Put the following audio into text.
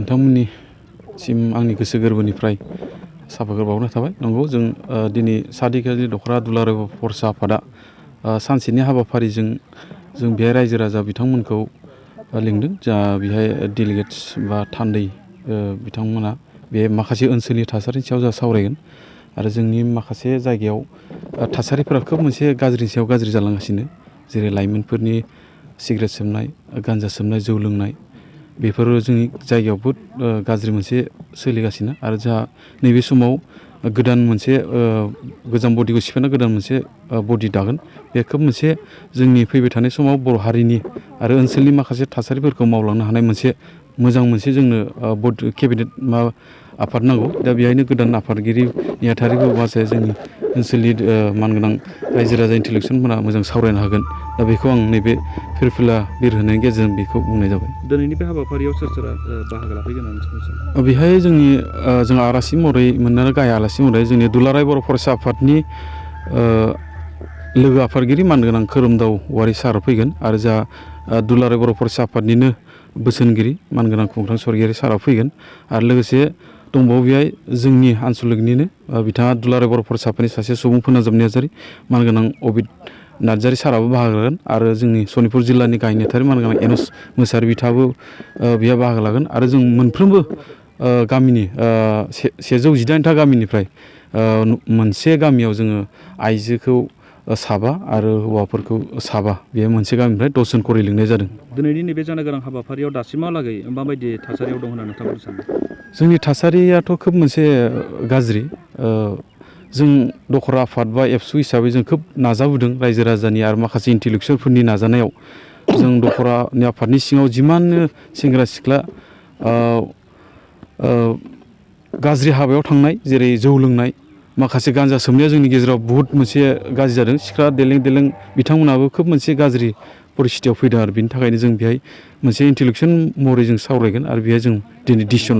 बिथांमोननिसिम आंनि गोसो गोरबोनिफ्राय साबायखर बावनाय थाबाय। नंगौ, जों दिनै सादिखालि दख'रा दुलाराय बर' फरायसा आफादा सानसेनि हाबाफारिजों जों बेहाय रायजो राजा बिथांमोनखौ लिंदों। जा बेहाय डेलिगेट्स बा थान्दै बिथांमोना बे माखासे ओनसोलनि थासारिनि सायाव जों सावरायगोन आरो जोंनि माखासे जायगायाव थासारिफोरा खोब मोनसे गाज्रिनि सायाव गाज्रि जालांगासिनो, जेरै लाइमोनफोरनि सिगारेट सोबनाय, गान्जा सोबनाय, जौ लोंनाय, बेफोरो जोंनि जायगायाव बहुद गाज्रि मोनसे सोलिगासिनो। आरो जोंहा नैबे समाव गोदान मोनसे गोजाम बडिखौ सिफायना गोदान मोनसे बडि दागोन। बे खोब मोनसे जोंनि फैबाय थानाय समाव बर' हारिनि आरो ओनसोलनि माखासे थासारिफोरखौ मावलांनो हानाय मोनसे मोजां मोनसे जोंनो केबिनेट आफाद नांगौ। दा बेहायनो गोदान आफादगिरि नेहाथारिफोर माखासे जोंनि ओनसोलनि मानगोनां रायजो राजा इन्टेलेक्सुवेलफोरा मोजां सावरायनो हागोन। दा बेखौ आं नैबे फिरफिला बिर होनायनि गेजेरजों बेखौ बुंनाय जाबाय। दिनैनि बे हाबाफारियाव सोर सोरा बाहागो लाफैगोन होननानै बेहाय जोंहा आलासि महरै मोननो गाहाय आलासि महरै जोंनि दुलाराय बर' फरायसा आफादनि लोगो आफादगिरि मानगोनां खोरोमदाव औवारि सार फैगोन आरो जोंहा दुलाराय बर' फरायसा आफादनिनो बोसोनगिरि मानगोनां खुंथां सरगियारि सारा फैगोन आरो लोगोसे दंबावो बेहाय जोंनि आनसलिकनिनो बिथाङा दुलाराय बर' फरायसा आफादनि सासे सुबुं फोनांजाब नेहाथारि मानगोनां अबिद नार्जारि साराबो बाहागो लागोन आरो जोंनि सनितपुर जिल्लानि गाहाय नेहाथारि मानगोनां एनस मोसाहारि बिथाङाबो बेहा बाहागो लागोन आरो जों मोनफ्रोमबो गामिनि 118टा गामिनिफ्राय मोनसे गामियाव जोङो आइजोखौ 7 आरो हौवाफोरखौ 7 बे मोनसे गामिनिफ्राय 10 जन खरि लिंनाय जादों। दिनैनि नैबे जानो गोनां हाबाफारियाव दासिमहालागै माबायदि थासारियाव दं होनना नोंथाङा बुंनो सानो? जोंनि थासारियाथ' खोब मोनसे गाज्रि। जों दख'र आफाद बा एबसु हिसाबै जों खोब नाजाबोदों रायजो राजानि आरो माखासे इन्टेलेक्सुवेलफोरनि नाजानायाव। जों दख'रानि आफादनि सिङाव जिमाननो सेंग्रा सिख्ला गाज्रि हाबायाव थांनाय, जेरै जौ लोंनाय, माखासे गान्जा सोबनाया जोंनि गेजेराव बहुद मोनसे गाज्रि जादों। सिख्ला देलें देलें बिथांमोनाबो खोब मोनसे गाज्रि परिस्थितियाव फैदों आरो बिनि थाखायनो जों बेहाय मोनसे इन्टेलेक्सुवेल महरै जों सावरायगोन आरो बेहाय जों दिनै डिसिसन